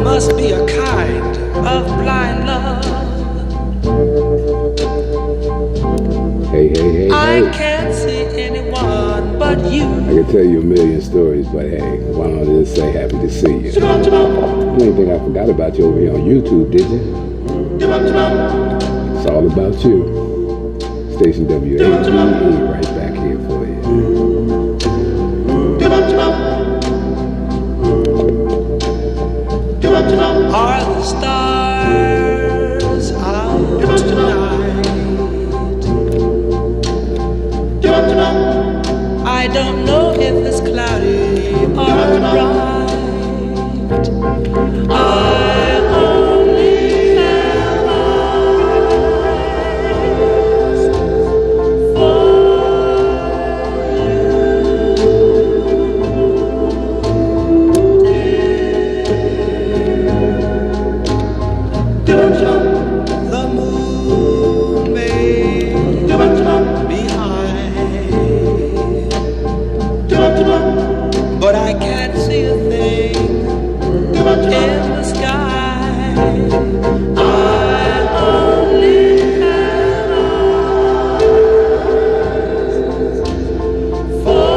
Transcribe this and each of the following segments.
must be a kind of blind love. Hey. I can't see anyone but you. I can tell you a million stories, but hey, why don't I just say happy to see you? You ain't think I forgot about you over here on YouTube, did you? It's all about you. Station W.A.D.E right back here for you. Are the stars out tonight? I don't know if it's cloudy or bright. I only have eyes for the moon may be high, but I can't see a thing in the sky. I only have eyes for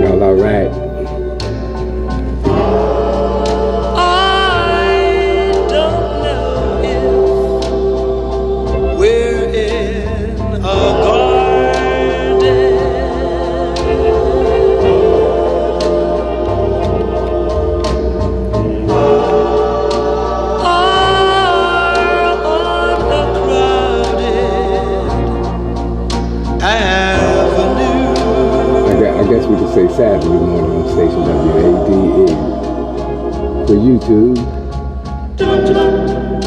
Y'all all right? I don't know if we're in a garden or on a crowded avenue. I guess we could say Saturday morning on Station W.A.D.E. For YouTube.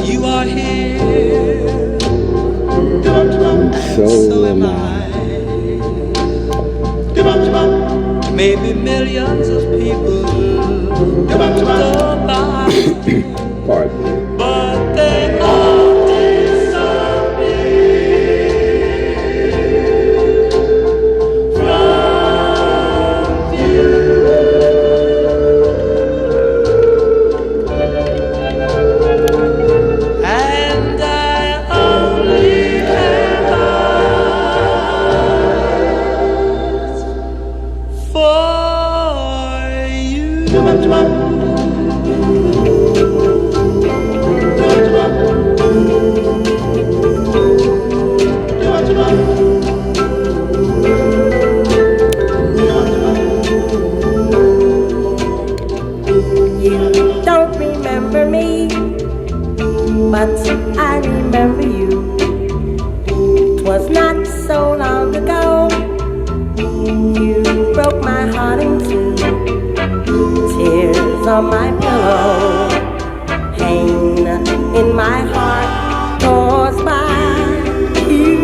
You are here, And so am I. maybe millions of people go by, Pardon me. but they all disappear from view. And I only have eyes for you. You don't remember me, but I remember you. 'Twas not so long ago you broke my heart in two. Tears on my pillow, pain in my heart caused by you.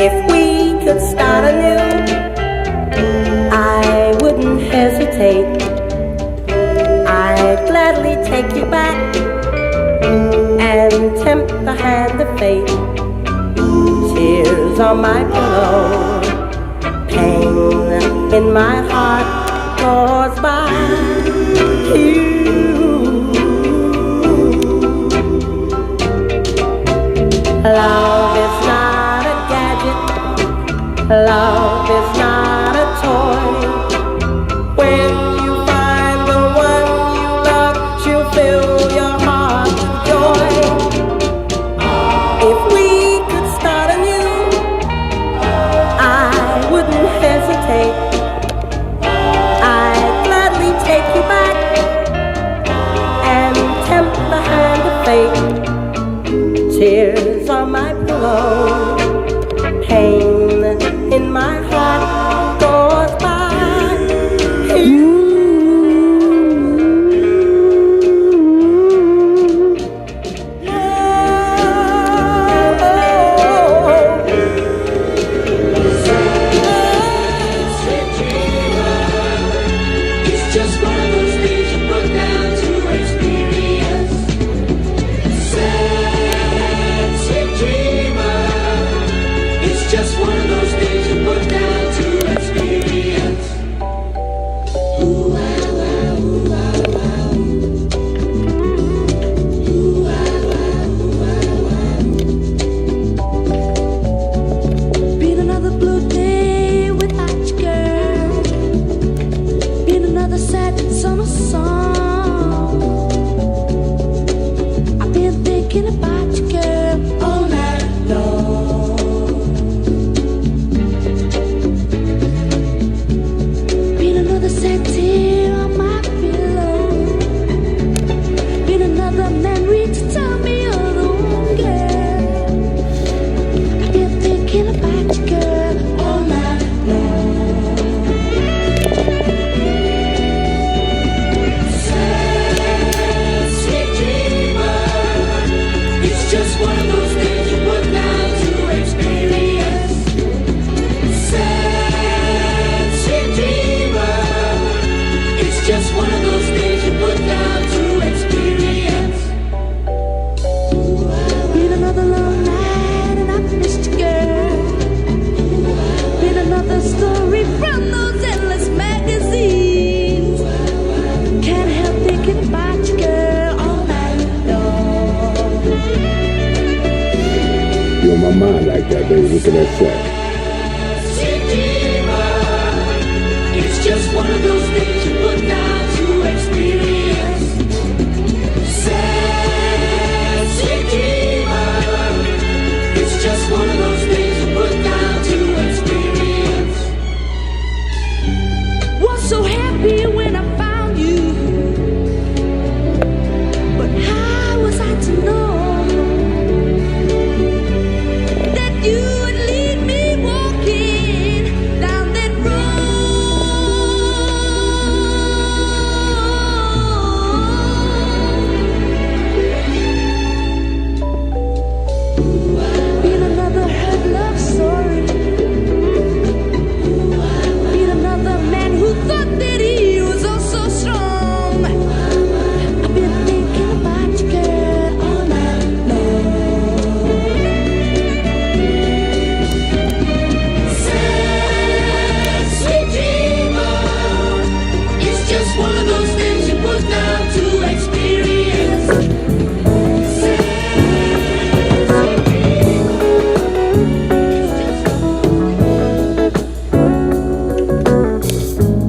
If we could start anew, I wouldn't hesitate. I'd gladly take you back and tempt the hand of fate. Tears on my pillow, pain in my heart caused by you. Love is not a gadget, love is not a toy. When you find the one you love, she'll fill your heart with joy. If we could start anew, I wouldn't hesitate. I'd gladly take you back and tempt the hand of fate. Tears on my pillow, pain in my heart caused by you. It's just one of those things you put down to experience. on my mind like that, baby. What can I say? It's just one of those things you put down to experience. Sensitive. It's just one of those things you put down to experience. Was so happy when I found you, but how was I to know that you would lead me walking down that Been another hurt love story. Been another man who thought that he was oh so strong. I've been thinking about you, girl, all night long. Sweet dreamer, it's just one of those things you put down to experience.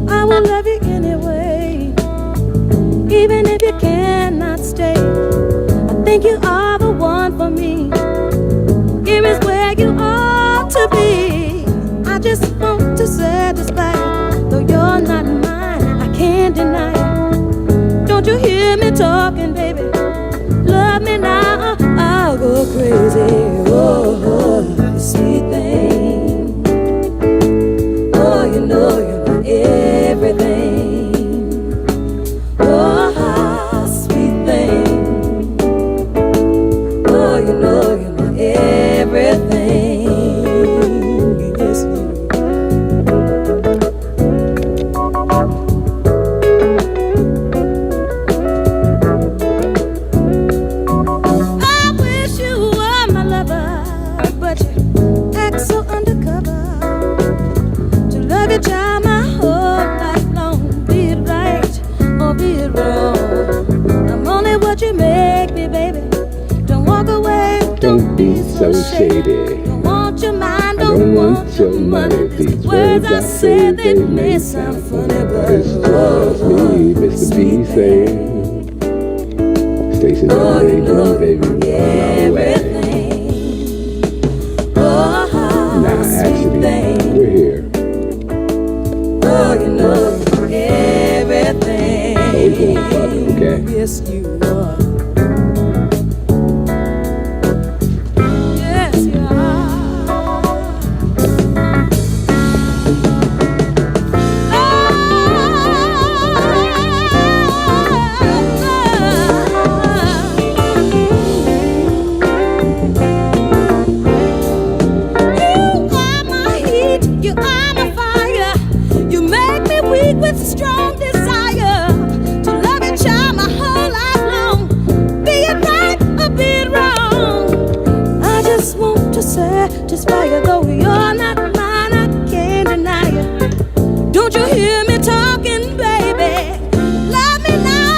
I will love you anyway, even if you cannot stay. I think you are the one for me. Here is where you ought to be. I just want to satisfy you, though you're not mine. I can't deny it. Don't you hear me talking, baby? Love me now, I'll go crazy. Oh, sweet thing. Oh, you know you're my everything. Oh, sweet thing. Oh, you know you're my everything. Yes, you. I wish you were my lover, but you act so undercover. To love you, child, my whole life long. Be it right or be it wrong, I'm only what you make me, baby. Don't walk away, Don't be so shady. Don't want your mind, Don't want your money. These words I say, they may sound funny, but it's just me, Mr. B saying. Station Oh, you baby, know baby, run away. everything. Oh, Nah, sweet actually, thing. we're here. Oh, you know everything. Oh, we going further, okay? Yes, you are. Yes, you are. You are my heat, you are my fire. You make me weak with strong desire to love you, child, my whole life long. Be it right or be it wrong, I just want to satisfy you, though you're not mine, I can't deny you. Don't you hear me talking, baby? Love me now.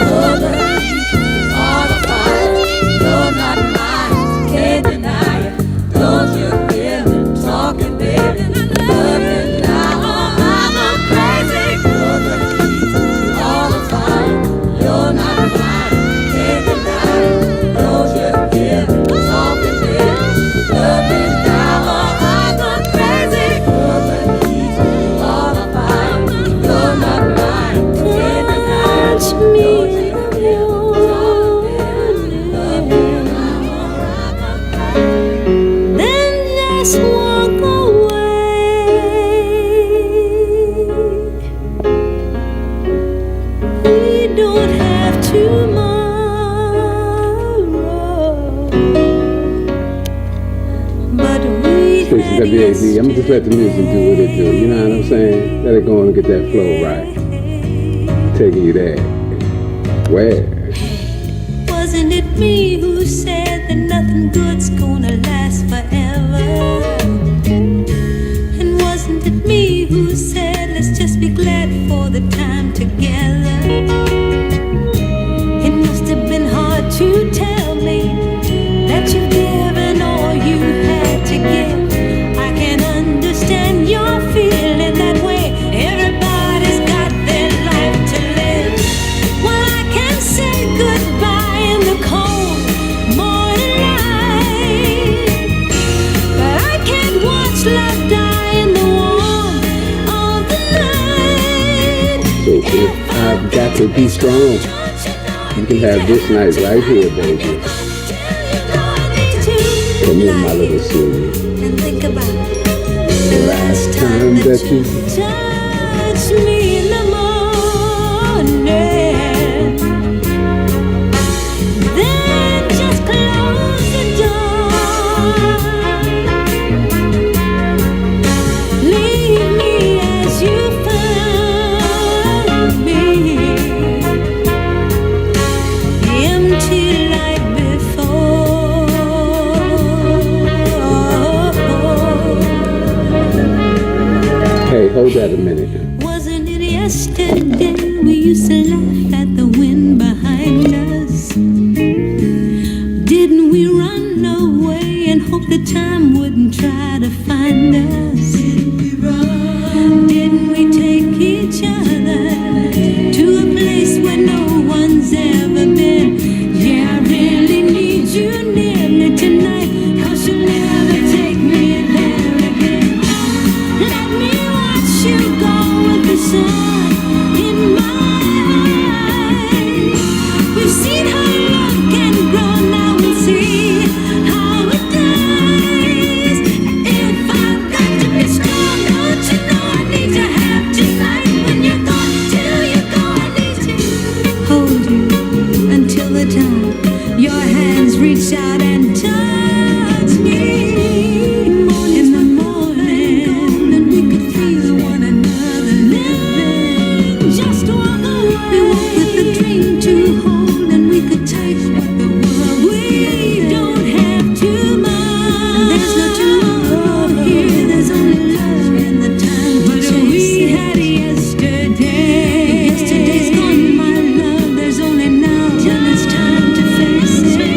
You're the heat, you're the fire. You're not mine, can't deny you. Don't you hear me talking, baby? Love me now, I'm crazy. You're the heat, you're the fire. You're not mine, can't deny you. Don't you hear me talking, baby? Love me now, I'm crazy. You're the heat, you're the fire. You're not mine, can't deny you. Don't you hear me talking, baby? Love me now, then just walk away. We don't have tomorrow, but we Station had W.A.D. I'm just let the music do what it do. You know what I'm saying? Let it go on and get that flow right. Taking you there. Where? Wasn't it me who said that nothing good's gonna last forever? And wasn't it me who said let's just be glad for the time together? It must have been hard to tell me that you did be strong. You can have this night right here, baby. Come here, my little sweetie. And think about The last time that you touch me in the morning, then just close the door. Leave me as you found me, empty like before. Hey, hold that a minute. Wasn't it yesterday we used to laugh at the wind behind us? Didn't we run away and hope the time wouldn't try to find us? Didn't we take each other to a place where no one's ever been? Yeah, I really need you near me tonight, 'cause you'll never take me there again. Let me watch you go with the sun in my eyes. We've seen how love can grow, now we'll see how it dies. If I've got to be strong, don't you know I need to have tonight? When you're gone, till you go, I need to hold you until the time your hands reach out and touch me. In the morning, and we could feel one another living. Just walk away. We walk with a dream to hold, and we could take what the world. We don't have to mind. There's no tomorrow here. There's only love in the time to chase. We had yesterday. Yesterday's gone, my love. There's only now, and it's time to face it.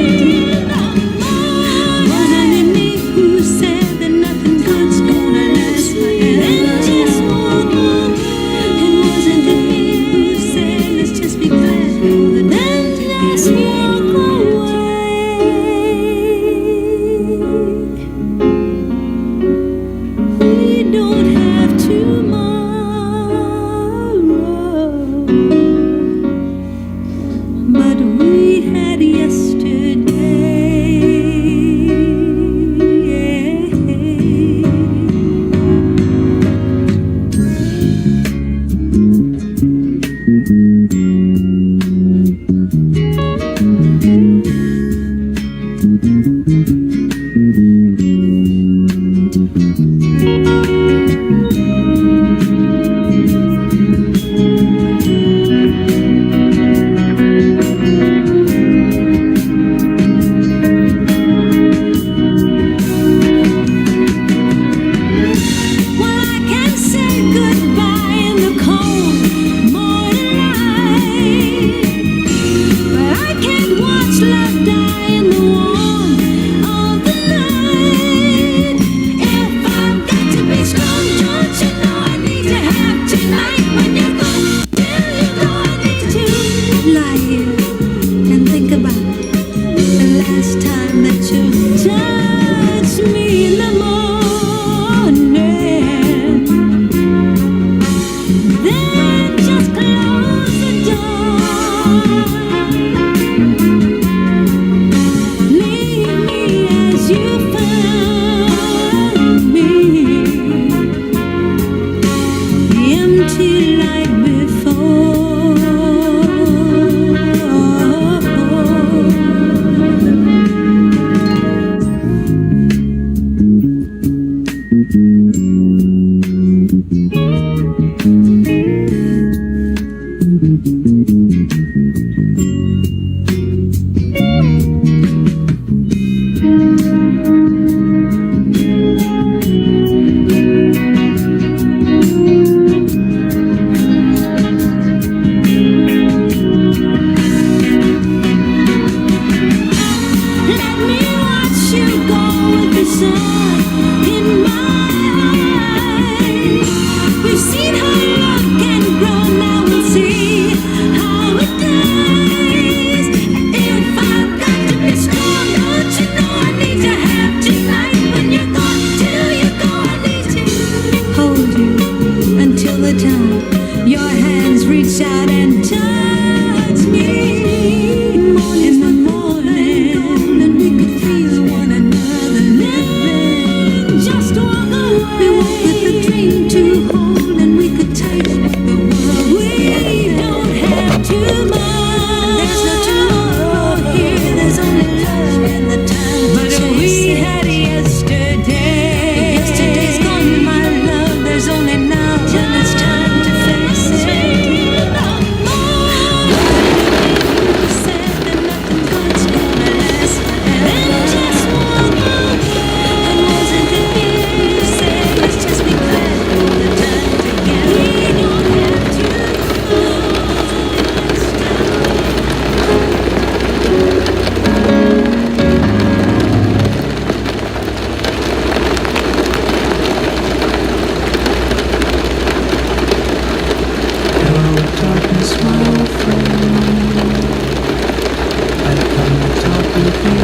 talk with you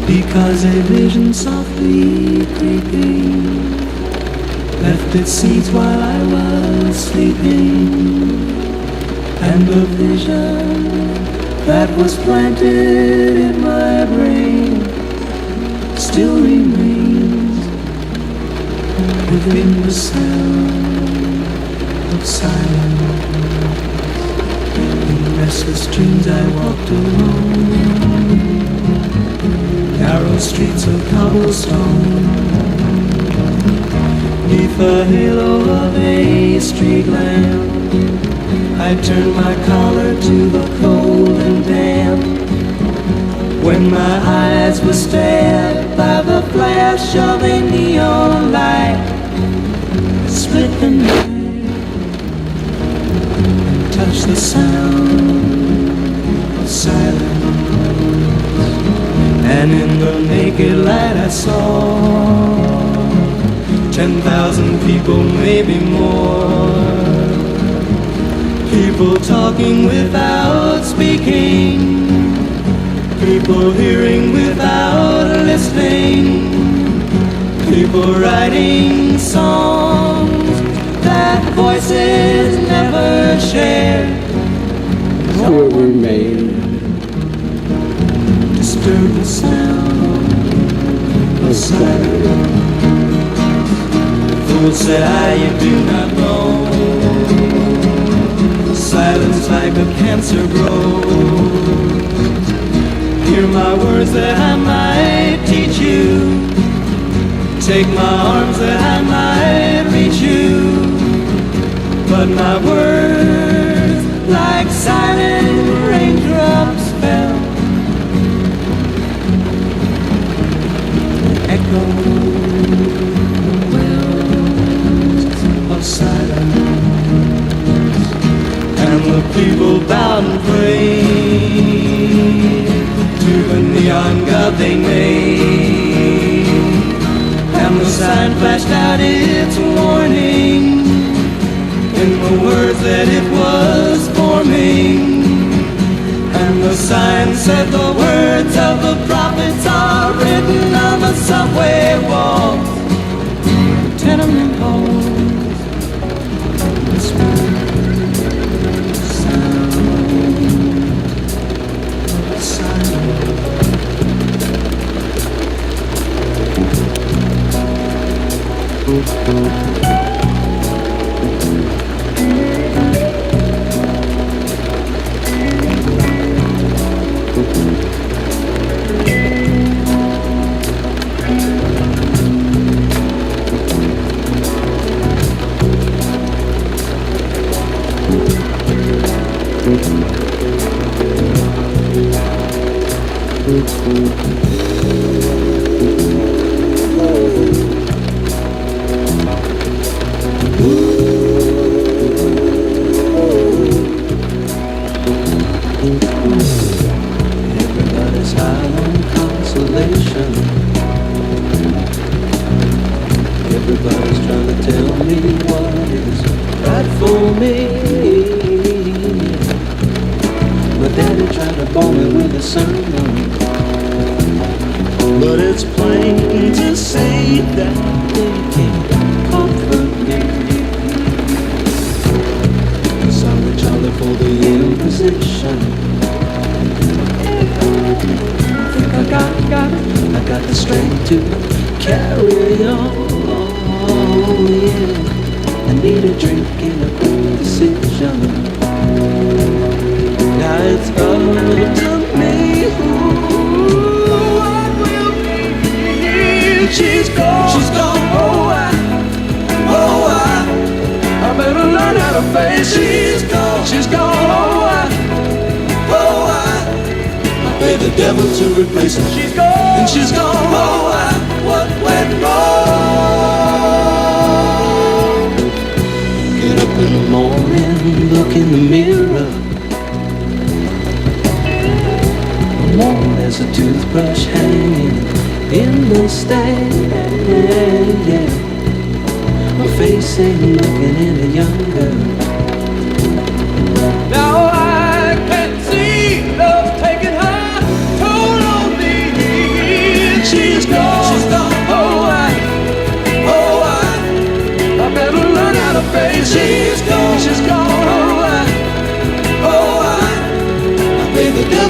because a vision softly creeping left its seeds while I was sleeping, and the vision that was planted in my brain still remains within the sound of silence. In restless dreams I walked alone, narrow streets of cobblestone, neath the halo of a street lamp. I turned my collar to the cold and damp, when my eyes were stabbed by the flash of a neon light. Split the night, touch the sound of silence, and in the naked light I saw 10,000 people, maybe more. People talking without speaking, people hearing without listening, people writing songs that voices never shared. Will remain. Disturb the sound of silence. Fool said I, you do not know. Silence like a cancer grows. Hear my words that I might teach you. Take my arms that I might reach you. But my words, like silent raindrops, fell. Echo wells of silence, and the people bowed and prayed to the neon god they made, and the sign flashed out its warning in the words that it was forming. And the sign said the words of the prophets are written on the subway walls, tenement halls, whispered sound of silence. Everybody's high on consolation. Everybody's trying to tell me what is right for me. My daddy tried to bore me with a sermon, but it's plain to see that they can't comfort me. Sorry, Charlie, for the imposition. I got the strength to carry on, yeah. I need a drink and a quick decision. Now it's up to me. What will be? She's gone. She's gone. Oh, I better learn how to face. She's gone. She's gone. Oh, I pay the devil to replace her. She's gone. And she's gone. Oh, what went wrong? Get up in the morning, look in the mirror. Warm as a toothbrush hanging in the stand, yeah. My face ain't looking any younger. Now I can't see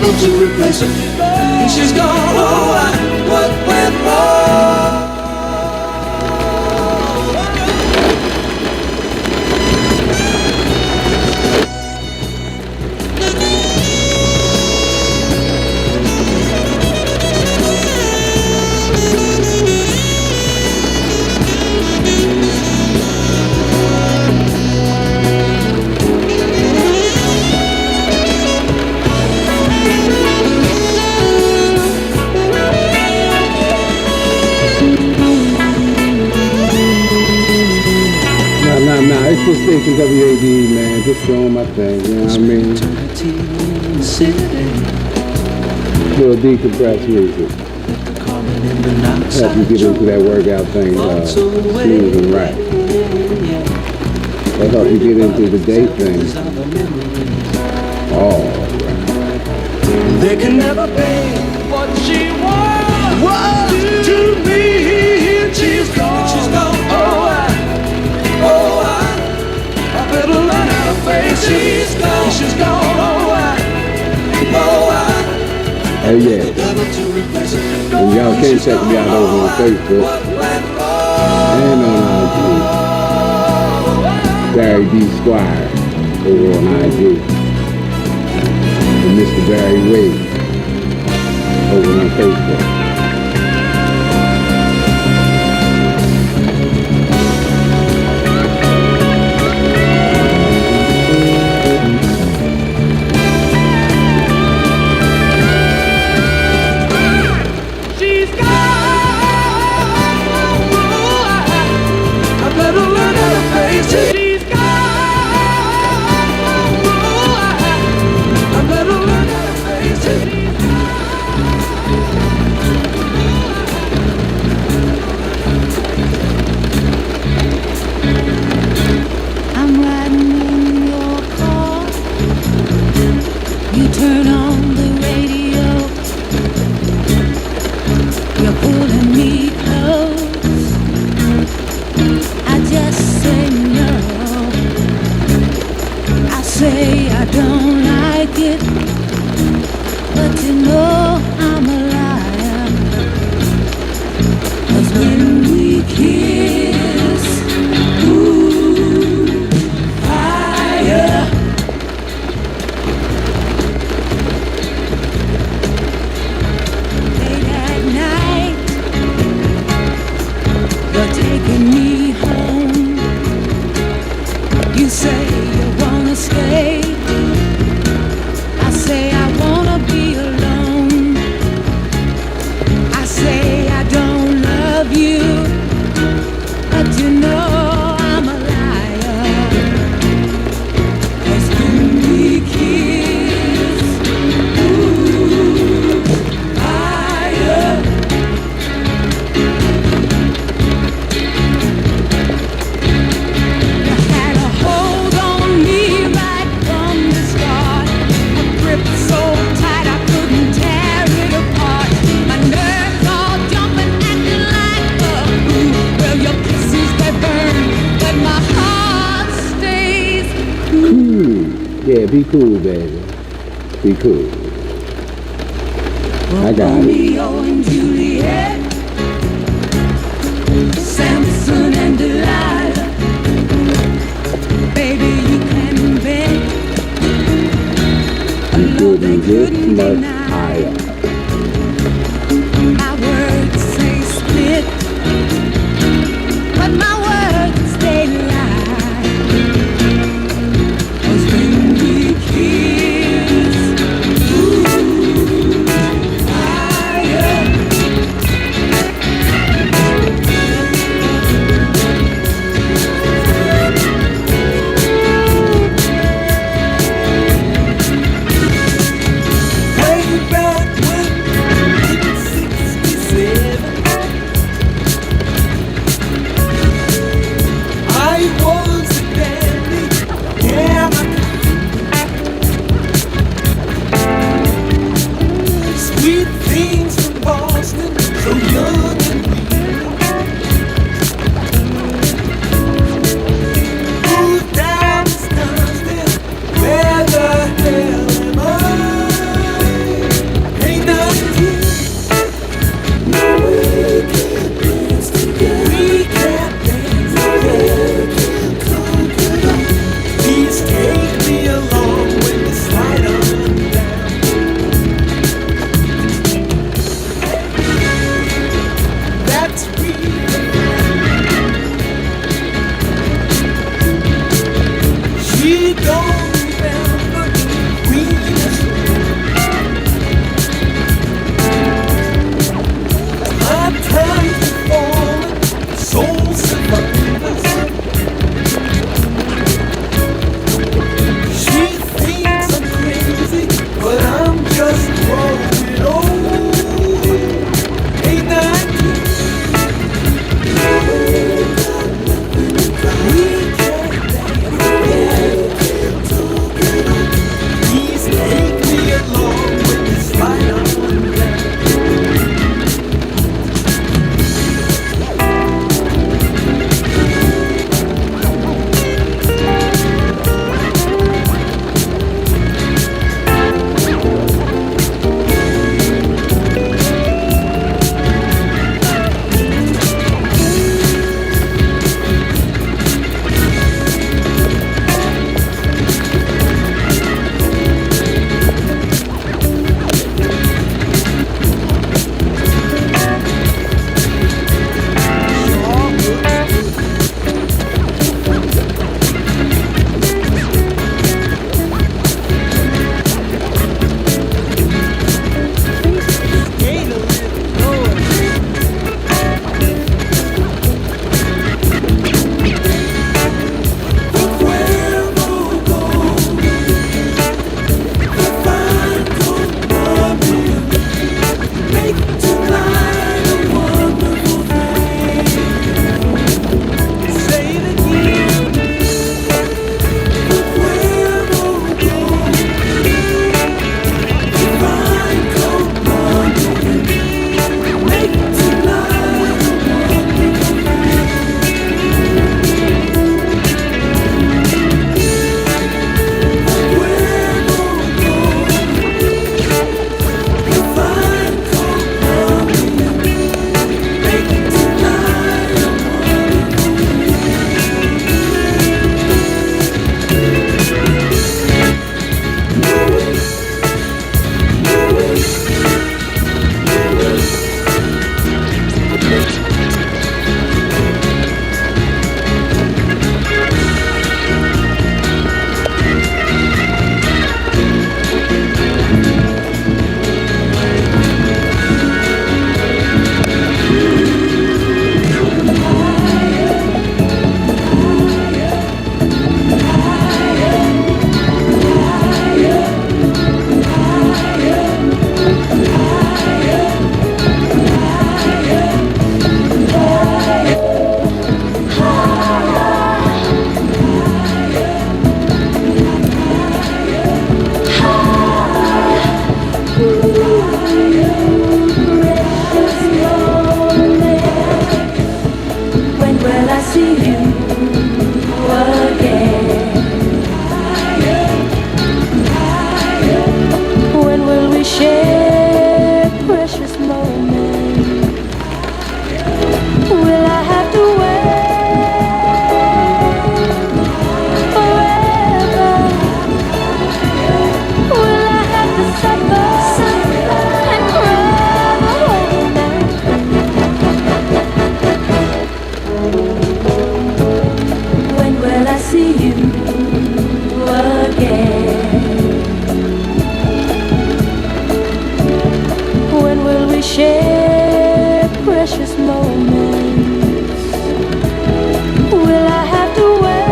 devil to replace her. And she's gone, oh, what went wrong? Nah, it's the station W.A.D.E, man. Just doing my thing, you know what I mean? Little decompressed music. Help you get into that workout thing, smooth and right. That help you get into the day thing. All right. They can never be what she was to me. She's gone, I better learn how to face it. She's gone, Hey, yeah. And y'all can't check me out over on Facebook and on IG. Barry D. Squire over on IG. And Mr. Barry W.A.D.E over on Facebook. Turn on the radio. You're pulling me close. I just say no. I say I don't like it, but you know I'm a liar. 'Cause when we kiss, ooh, fire. Taking me home. You say you wanna stay. I say I wanna be alone. I say I don't love you, but you know I'm a liar. 'Cause when we kiss, ooh, fire. Yeah, be cool, baby. Be cool. I got it. Romeo and Juliet, Samson and Delilah. Baby, you can bet a love they couldn't deny. My words say split, but my words they lie. Way back when share precious moments? Will I have to wait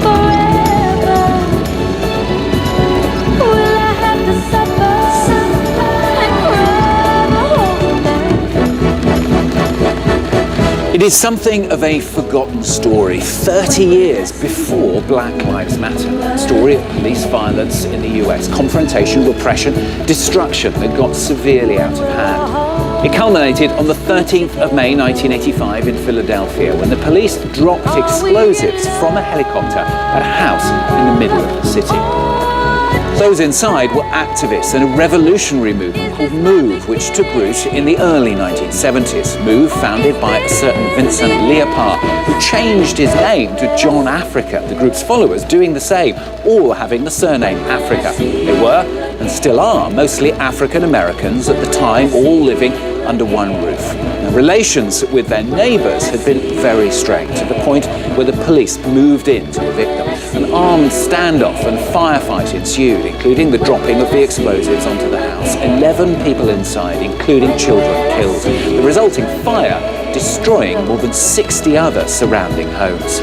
forever? Will I have to suffer and cry the whole night? It is something of a forgotten story, 30 years before Black Lives Matter. A story of police violence in the US, confrontation, repression, destruction that got severely out of hand. It culminated on the 13th of May 1985 in Philadelphia when the police dropped explosives from a helicopter at a house in the middle of the city. Those inside were activists in a revolutionary movement called MOVE, which took root in the early 1970s. MOVE, founded by a certain Vincent Leopard, who changed his name to John Africa, the group's followers doing the same, all having the surname Africa. They were, and still are, mostly African Americans at the time, all living under one roof. Now, relations with their neighbours had been very strained, to the point where the police moved in to evict them. An armed standoff and firefight ensued, including the dropping of the explosives onto the house. 11 people inside, including children, killed. The resulting fire destroying more than 60 other surrounding homes.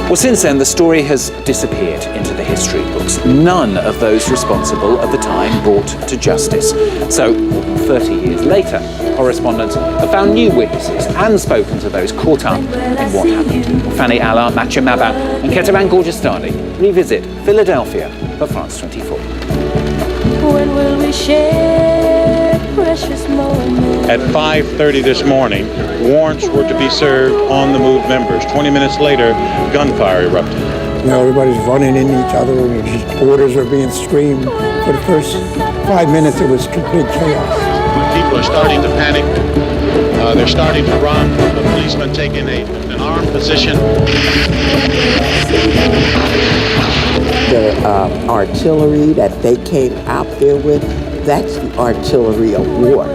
Well, since then, the story has disappeared into the history books. None of those responsible at the time brought to justice. So, 30 years later, correspondents have found new witnesses and spoken to those caught up in what happened. Fanny Allard, Mathieu Mabin and Keteran Gorgestani revisit Philadelphia for France 24. When will we share precious moments? At 5:30 this morning, warrants were to be served on the MOVE members. 20 minutes later, gunfire erupted. You know, everybody's running into each other, and just orders are being screamed. For the first 5 minutes, it was complete chaos. People are starting to panic. They're starting to run. The policemen taking an armed position. The artillery that they came out there with, that's the artillery of war.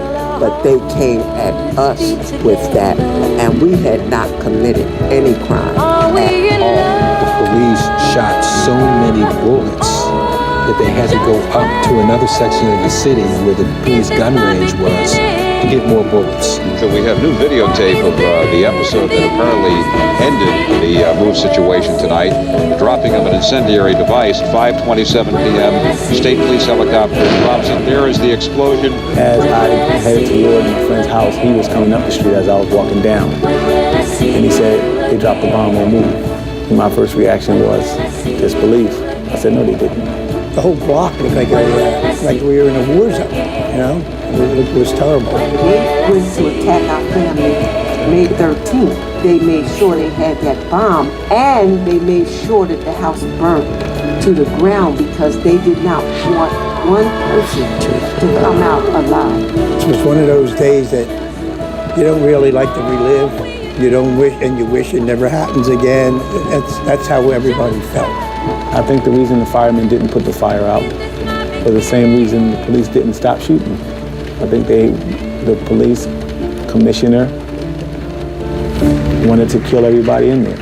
But they came at us with that, and we had not committed any crime at all. The police shot so many bullets that they had to go up to another section of the city where the police gun range was to get more bullets. So we have new videotape of the episode that apparently ended the MOVE situation tonight. The dropping of an incendiary device at 5:27 p.m. State Police helicopter drops it. There is the explosion. As I headed toward my friend's house, he was coming up the street as I was walking down. And he said, they dropped the bomb on MOVE. And my first reaction was disbelief. I said, no, they didn't. The whole block looked like we were in a war zone, you know? It was terrible. They went to attack our family May 13th. They made sure they had that bomb, and they made sure that the house burned to the ground because they did not want one person to come out alive. It was one of those days that you don't really like to relive. You don't wish, and you wish it never happens again. That's how everybody felt. I think the reason the firemen didn't put the fire out for the same reason the police didn't stop shooting. I think the police commissioner wanted to kill everybody in there.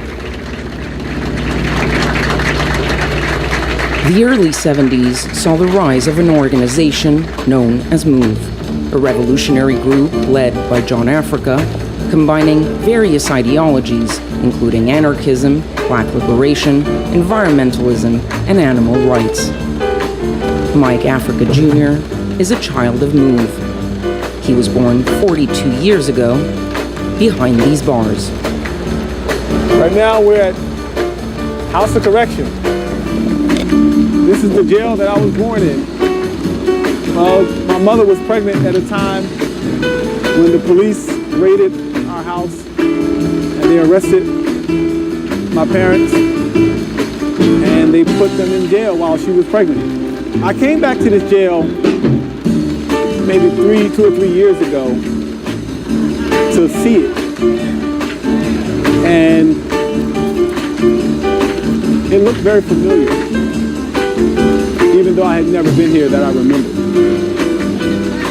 The early 70s saw the rise of an organization known as MOVE, a revolutionary group led by John Africa, combining various ideologies, including anarchism, black liberation, environmentalism, and animal rights. Mike Africa Jr. is a child of MOVE. He was born 42 years ago behind these bars. Right now we're at House of Correction. This is the jail that I was born in. My mother was pregnant at a time when the police raided our house and they arrested my parents and they put them in jail while she was pregnant. I came back to this jail maybe 2 or 3 years ago to see it. And it looked very familiar, even though I had never been here that I remember.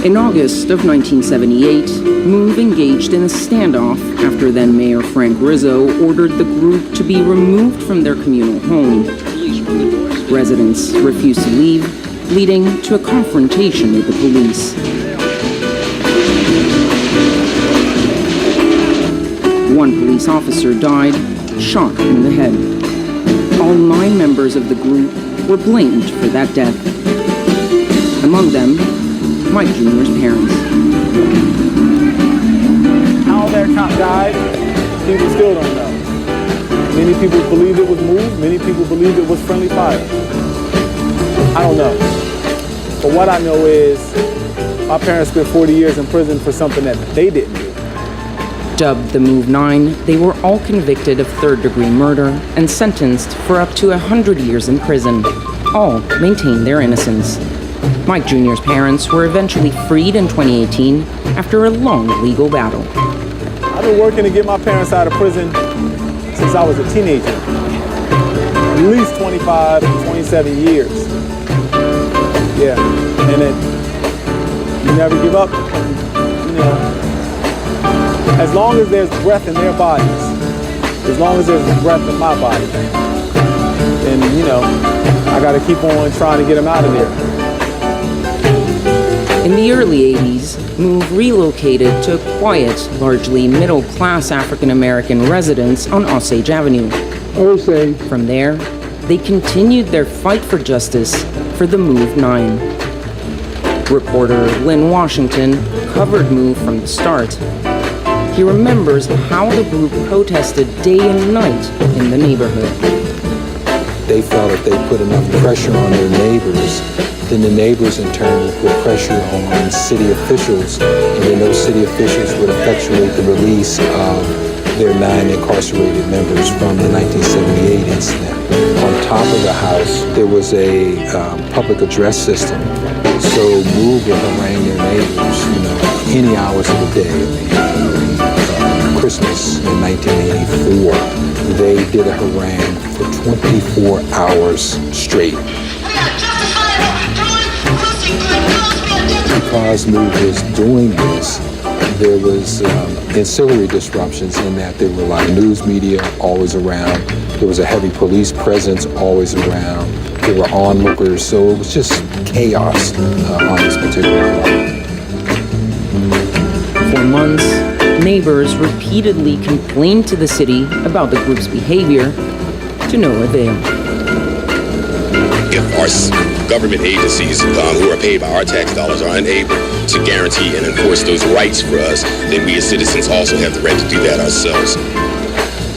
In August of 1978, MOVE engaged in a standoff after then Mayor Frank Rizzo ordered the group to be removed from their communal home. Residents refused to leave, leading to a confrontation with the police. One police officer died, shot in the head. All 9 members of the group were blamed for that death. Among them, Mike Jr.'s parents. How that cop died, people still don't know. Many people believe it was moved. Many people believe it was friendly fire. I don't know. But what I know is my parents spent 40 years in prison for something that they didn't do. Dubbed the Move 9, they were all convicted of third-degree murder and sentenced for up to 100 years in prison. All maintained their innocence. Mike Jr.'s parents were eventually freed in 2018 after a long legal battle. I've been working to get my parents out of prison since I was a teenager. At least 25, 27 years. Yeah, and you never give up, you know. As long as there's breath in their bodies, as long as there's breath in my body, then, you know, I gotta keep on trying to get them out of there. In the early 80s, Move relocated to a quiet, largely middle-class African-American residence on Osage Avenue. Osage. From there, they continued their fight for justice for the Move 9. Reporter Lynn Washington covered Move from the start. He remembers how the group protested day and night in the neighborhood. They felt if they put enough pressure on their neighbors, then the neighbors in turn would put pressure on city officials, and then those city officials would effectuate the release of their 9 incarcerated members from the 1978 incident. On top of the house, there was a public address system. So Move would harangue their neighbors, you know, any hours of the day. Christmas in 1984, they did a harangue for 24 hours straight. Because Move was doing this, there was ancillary disruptions in that there were a lot of news media always around. There was a heavy police presence always around. There were onlookers, so it was just chaos on this particular block. For months, neighbors repeatedly complained to the city about the group's behavior, to no avail. If our government agencies who are paid by our tax dollars are unable to guarantee and enforce those rights for us, then we as citizens also have the right to do that ourselves.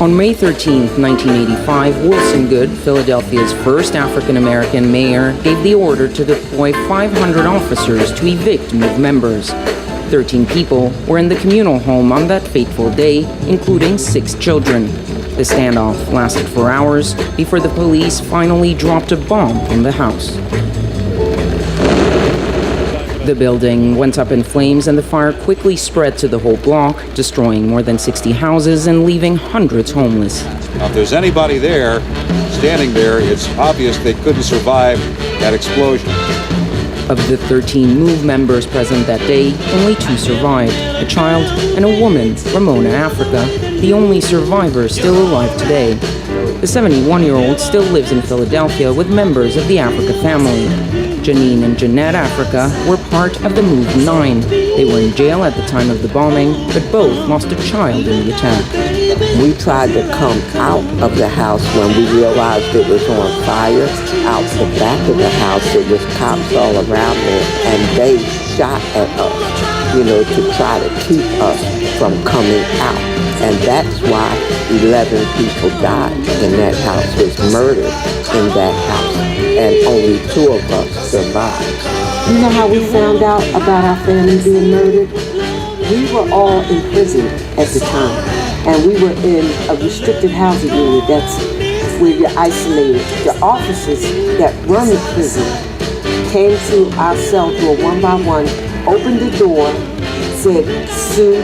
On May 13, 1985, Wilson Good, Philadelphia's first African-American mayor, gave the order to deploy 500 officers to evict Move members. 13 people were in the communal home on that fateful day, including 6 children. The standoff lasted for hours before the police finally dropped a bomb on the house. The building went up in flames and the fire quickly spread to the whole block, destroying more than 60 houses and leaving hundreds homeless. Now, if there's anybody there, standing there, it's obvious they couldn't survive that explosion. Of the 13 Move members present that day, only 2 survived, a child and a woman, Ramona Africa, the only survivor still alive today. The 71-year-old still lives in Philadelphia with members of the Africa family. Janine and Jeanette Africa were part of the Move 9. They were in jail at the time of the bombing, but both lost a child in the attack. We tried to come out of the house when we realized it was on fire. Out the back of the house, there was cops all around there, and they shot at us, you know, to try to keep us from coming out. And that's why 11 people died in that house, was murdered in that house, and only 2 of us survived. You know how we found out about our family being murdered? We were all in prison at the time, and we were in a restricted housing unit. That's where you're isolated. The officers that run the prison came to our cell door one by one, opened the door, said, "Sue,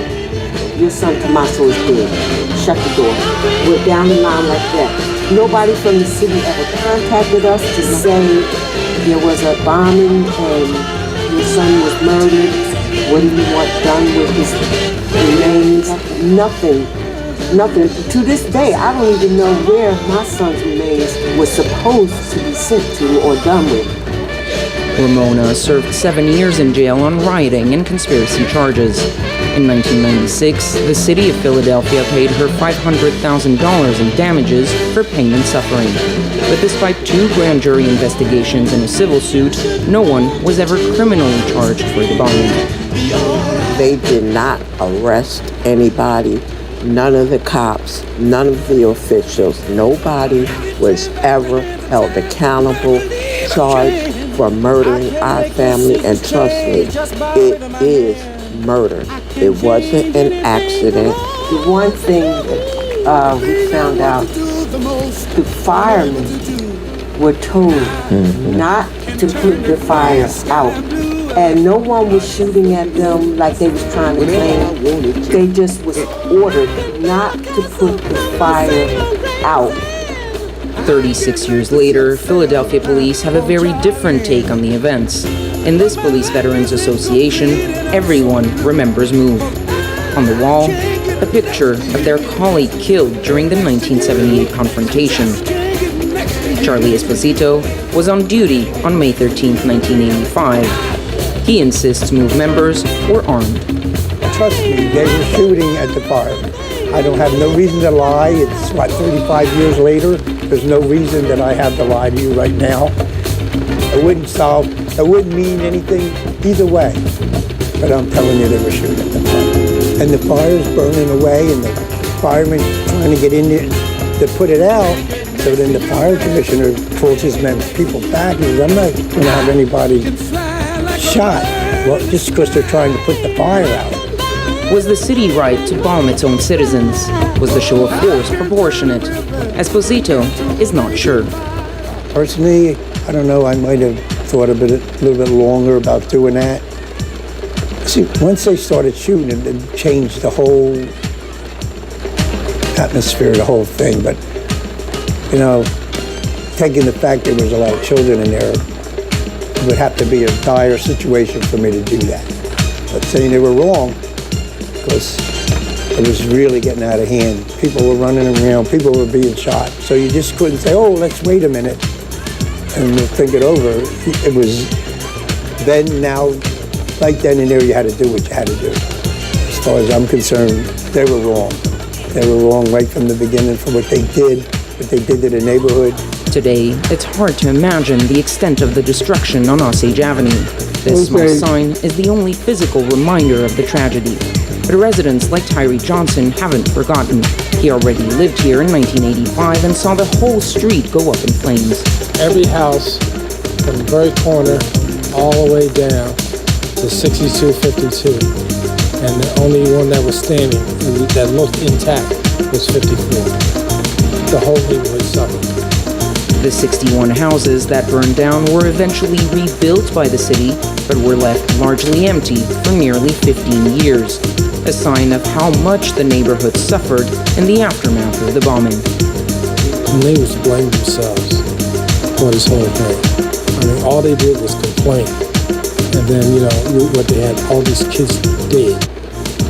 your son Tommaso is dead." Shut the door. We're down the line like that. Nobody from the city ever contacted us to say there was a bombing and your son was murdered. What do you want done with his remains? Nothing. Nothing. To this day, I don't even know where my son's remains was supposed to be sent to or done with. Ramona served 7 years in jail on rioting and conspiracy charges. In 1996, the city of Philadelphia paid her $500,000 in damages for pain and suffering. But despite 2 grand jury investigations and a civil suit, no one was ever criminally charged for the bombing. They did not arrest anybody. None of the cops, none of the officials, nobody was ever held accountable, charged for murdering our family. And trust me, it is murder. It wasn't an accident. The one thing that we found out, the firemen were told not to put the fire out. And no one was shooting at them like they was trying to claim. They just was ordered not to put the fire out. 36 years later, Philadelphia police have a very different take on the events. In this Police Veterans Association, everyone remembers MOVE. On the wall, a picture of their colleague killed during the 1978 confrontation. Charlie Esposito was on duty on May 13, 1985. He insists MOVE members were armed. Trust me, they were shooting at the firemen. I don't have no reason to lie. It's, 35 years later? There's no reason that I have to lie to you right now. It wouldn't mean anything either way. But I'm telling you, they were shooting at the fire. And the fire's burning away, and the firemen trying to get in there to put it out. So then the fire commissioner pulls his people back. He says, I'm not going to have anybody shot. Well, just because they're trying to put the fire out. Was the city right to bomb its own citizens? Was the show of force proportionate? Esposito is not sure. Personally, I don't know, I might have thought a little bit longer about doing that. See, once they started shooting, it changed the whole atmosphere, the whole thing. But, taking the fact there was a lot of children in there, it would have to be a dire situation for me to do that. But saying they were wrong, because it was really getting out of hand. People were running around, people were being shot. So you just couldn't say, oh, let's wait a minute and we'll think it over. It was then, now, right then and there, you had to do what you had to do. As far as I'm concerned, they were wrong. They were wrong right from the beginning for what they did to the neighborhood. Today, it's hard to imagine the extent of the destruction on Osage Avenue. This small sign is the only physical reminder of the tragedy. But residents like Tyree Johnson haven't forgotten. He already lived here in 1985 and saw the whole street go up in flames. Every house from the very corner all the way down to 6252. And the only one that was standing, that looked intact, was 54. The whole neighborhood suffered. The 61 houses that burned down were eventually rebuilt by the city, but were left largely empty for nearly 15 years. A sign of how much the neighborhood suffered in the aftermath of the bombing. The neighbors blamed themselves for this whole thing. I mean, all they did was complain. And then, what they had, all these kids dead.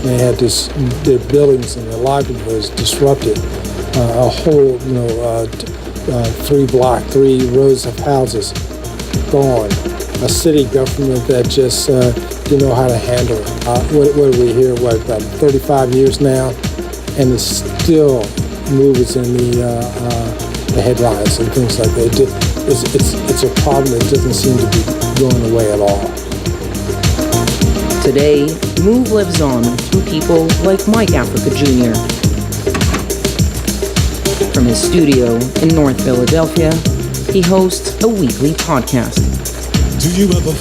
They had their buildings and their livelihoods disrupted. A whole, 3 rows of houses gone. A city government that just didn't know how to handle it. What are we here, about 35 years now? And it's still movies in the headlines and things like that. It's a problem that doesn't seem to be going away at all. Today, MOVE lives on through people like Mike Africa Jr. From his studio in North Philadelphia, he hosts a weekly podcast.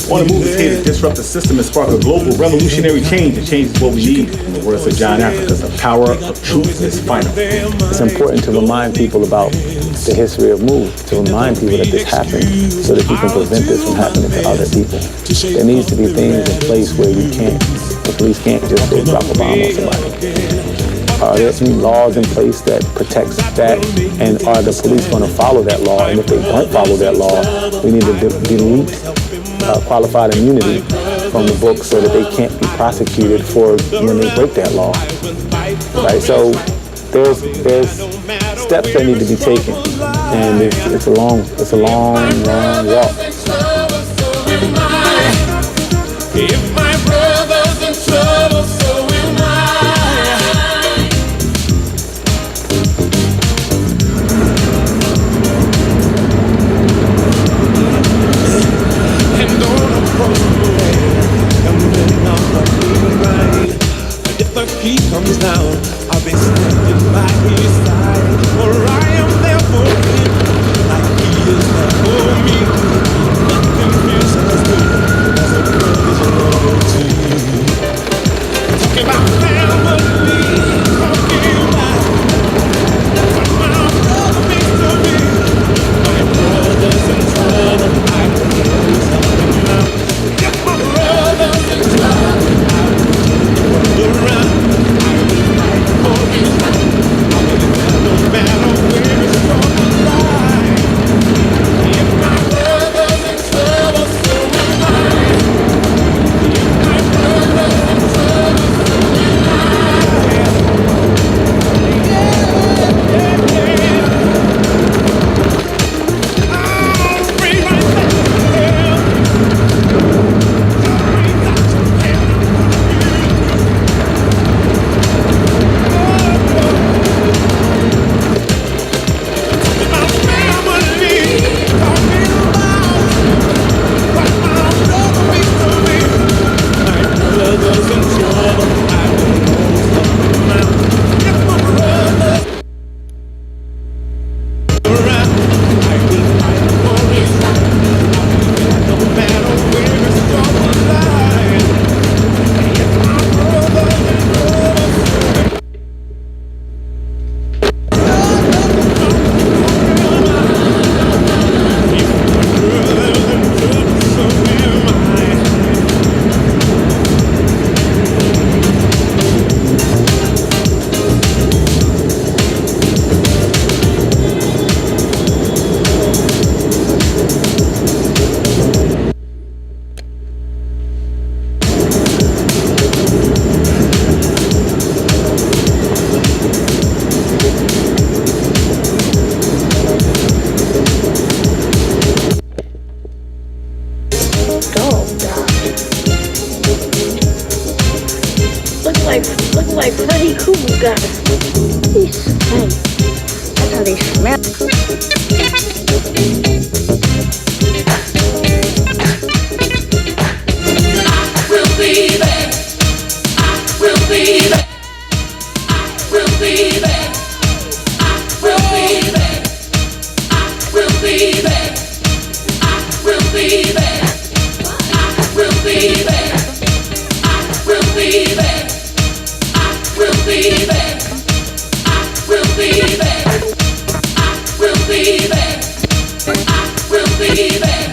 On the Move is here to disrupt the system and spark a global revolutionary change that changes what we need. In the words of John Africa, the power of truth is final. It's important to remind people about the history of MOVE, to remind people that this happened so that you can prevent this from happening to other people. There needs to be things in place where the police can't just go drop a bomb on somebody. Are there any laws in place that protects that, and are the police going to follow that law? And if they don't follow that law, we need to delete qualified immunity from the book so that they can't be prosecuted for when they break that law. Right? So there's steps that need to be taken, and it's a long walk. Look like Freddy Krueger got it. He's nice. That's how they smell. I will be there. I will be there. I will be there. I will be there. I will be there. I will be there. I will be there. I will be there. I will be there. I will be there. I will be there. I will be there. I will be there.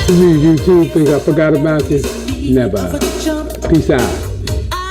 You too think I forgot about you? Never. Peace out.